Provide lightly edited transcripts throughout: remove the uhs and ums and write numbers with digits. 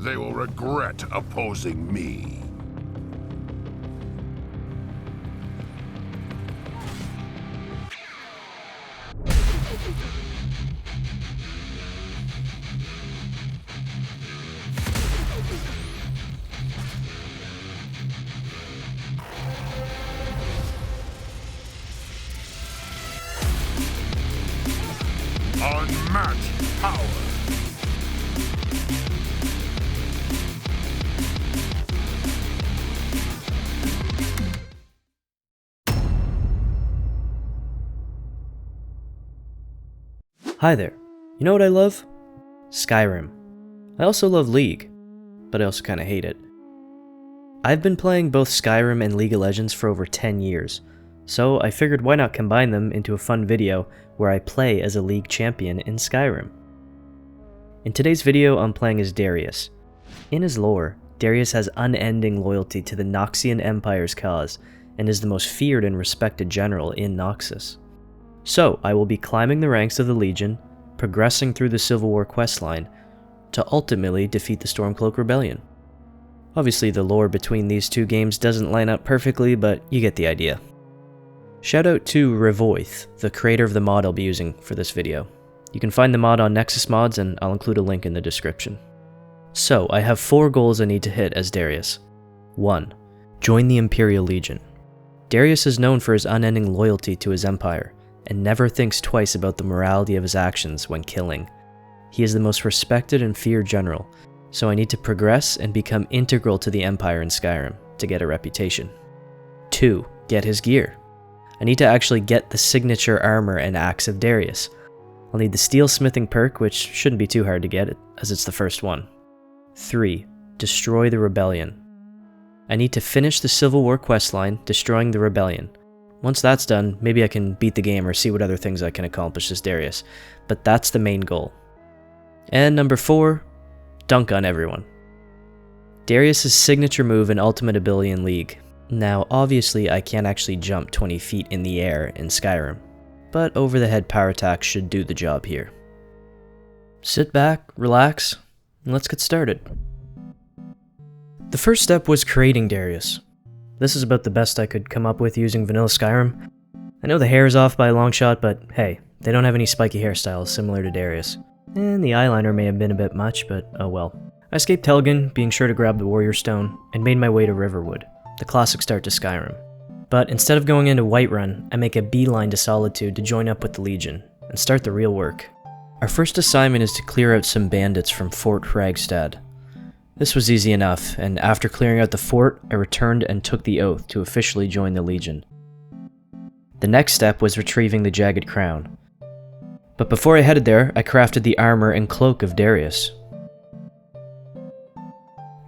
they will regret opposing me. Unmatched power. Hi there. You know what I love? Skyrim. I also love League, but I also kinda hate it. I've been playing both Skyrim and League of Legends for over 10 years, so I figured why not combine them into a fun video where I play as a League champion in Skyrim. In today's video, I'm playing as Darius. In his lore, Darius has unending loyalty to the Noxian Empire's cause, and is the most feared and respected general in Noxus. So, I will be climbing the ranks of the Legion, progressing through the Civil War questline, to ultimately defeat the Stormcloak Rebellion. Obviously the lore between these two games doesn't line up perfectly, but you get the idea. Shout out to Revoith, the creator of the mod I'll be using for this video. You can find the mod on Nexus Mods, and I'll include a link in the description. So, I have 4 goals I need to hit as Darius. 1. Join the Imperial Legion. Darius is known for his unending loyalty to his empire, and never thinks twice about the morality of his actions when killing. He is the most respected and feared general, so I need to progress and become integral to the Empire in Skyrim to get a reputation. 2. Get his gear. I need to actually get the signature armor and axe of Darius. I'll need the steel smithing perk, which shouldn't be too hard to get as it's the first one. 3. Destroy the Rebellion. I need to finish the Civil War questline, destroying the Rebellion. Once that's done, maybe I can beat the game or see what other things I can accomplish as Darius, but that's the main goal. And number 4, dunk on everyone. Darius' signature move and ultimate ability in League. Now, obviously I can't actually jump 20 feet in the air in Skyrim, but over-the-head power attack should do the job here. Sit back, relax, and let's get started. The first step was creating Darius. This is about the best I could come up with using vanilla Skyrim. I know the hair is off by a long shot, but hey, they don't have any spiky hairstyles similar to Darius. And the eyeliner may have been a bit much, but oh well. I escaped Helgen, being sure to grab the Warrior Stone, and made my way to Riverwood, the classic start to Skyrim. But instead of going into Whiterun, I make a beeline to Solitude to join up with the Legion, and start the real work. Our first assignment is to clear out some bandits from Fort Hragstad. This was easy enough, and after clearing out the fort, I returned and took the oath to officially join the Legion. The next step was retrieving the Jagged Crown. But before I headed there, I crafted the armor and cloak of Darius.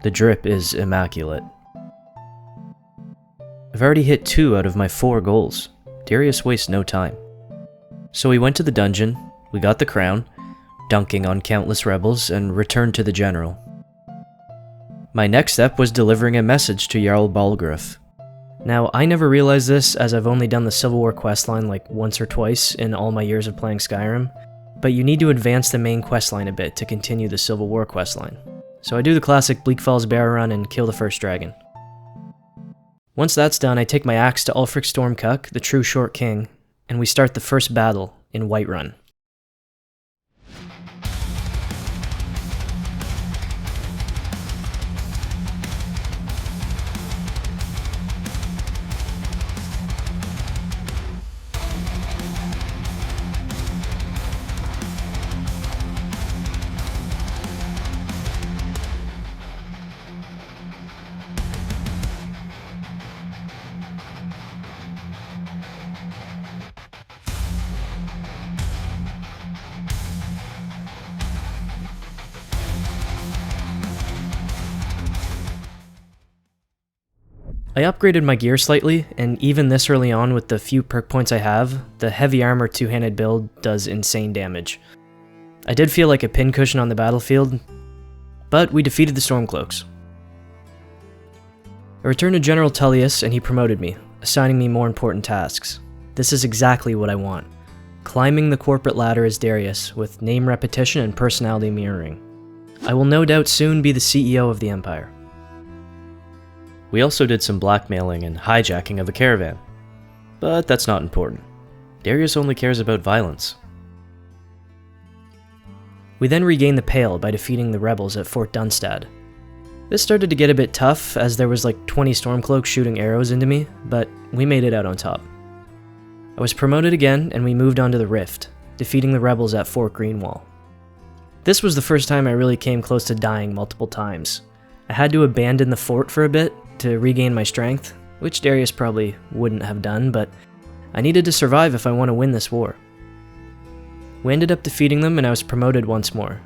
The drip is immaculate. I've already hit 2 out of my 4 goals. Darius wastes no time. So we went to the dungeon, we got the crown, dunking on countless rebels, and returned to the general. My next step was delivering a message to Jarl Balgruuf. Now, I never realized this as I've only done the Civil War questline like once or twice in all my years of playing Skyrim, but you need to advance the main questline a bit to continue the Civil War questline. So I do the classic Bleak Falls Bear Run and kill the first dragon. Once that's done, I take my axe to Ulfric Stormcuck, the true Short King, and we start the first battle in Whiterun. I upgraded my gear slightly, and even this early on with the few perk points I have, the heavy armor two-handed build does insane damage. I did feel like a pincushion on the battlefield, but we defeated the Stormcloaks. I returned to General Tullius and he promoted me, assigning me more important tasks. This is exactly what I want. Climbing the corporate ladder as Darius, with name repetition and personality mirroring. I will no doubt soon be the CEO of the Empire. We also did some blackmailing and hijacking of a caravan, but that's not important. Darius only cares about violence. We then regained the Pale by defeating the rebels at Fort Dunstad. This started to get a bit tough as there was like 20 Stormcloaks shooting arrows into me, but we made it out on top. I was promoted again and we moved on to the Rift, defeating the rebels at Fort Greenwall. This was the first time I really came close to dying multiple times. I had to abandon the fort for a bit to regain my strength, which Darius probably wouldn't have done, but I needed to survive if I want to win this war. We ended up defeating them and I was promoted once more.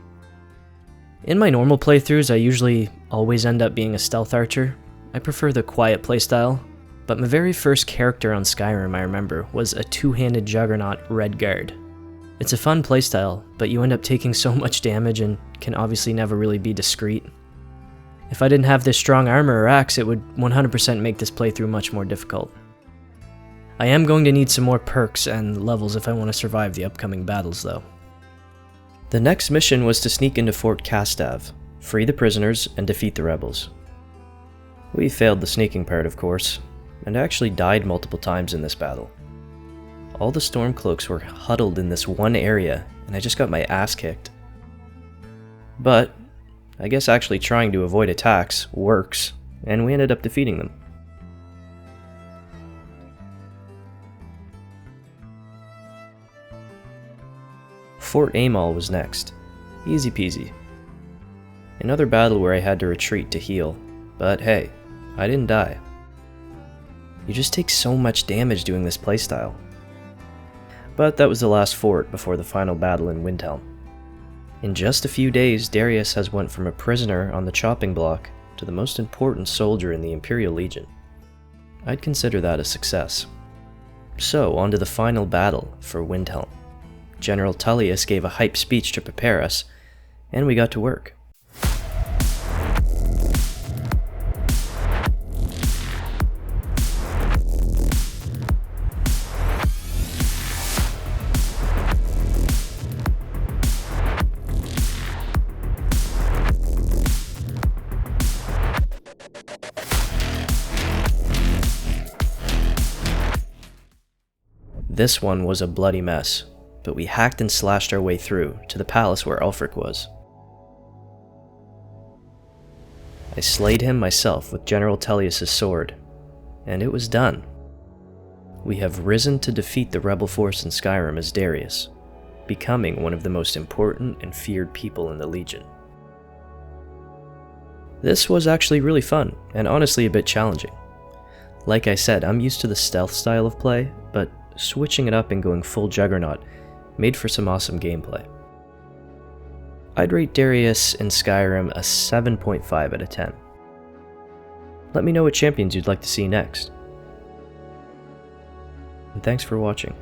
In my normal playthroughs, I usually always end up being a stealth archer. I prefer the quiet playstyle, but my very first character on Skyrim I remember was a two-handed Juggernaut Red Guard. It's a fun playstyle, but you end up taking so much damage and can obviously never really be discreet. If I didn't have this strong armor or axe, it would 100% make this playthrough much more difficult. I am going to need some more perks and levels if I want to survive the upcoming battles though. The next mission was to sneak into Fort Castav, free the prisoners, and defeat the rebels. We failed the sneaking part, of course, and actually died multiple times in this battle. All the Stormcloaks were huddled in this one area, and I just got my ass kicked. But I guess actually trying to avoid attacks works, and we ended up defeating them. Fort Amal was next. Easy peasy. Another battle where I had to retreat to heal, but hey, I didn't die. You just take so much damage doing this playstyle. But that was the last fort before the final battle in Windhelm. In just a few days, Darius has went from a prisoner on the chopping block to the most important soldier in the Imperial Legion. I'd consider that a success. So, on to the final battle for Windhelm. General Tullius gave a hype speech to prepare us, and we got to work. This one was a bloody mess, but we hacked and slashed our way through to the palace where Ulfric was. I slayed him myself with General Tullius' sword, and it was done. We have risen to defeat the rebel force in Skyrim as Darius, becoming one of the most important and feared people in the Legion. This was actually really fun, and honestly a bit challenging. Like I said, I'm used to the stealth style of play, but switching it up and going full Juggernaut made for some awesome gameplay. I'd rate Darius in Skyrim a 7.5 out of 10. Let me know what champions you'd like to see next. And thanks for watching.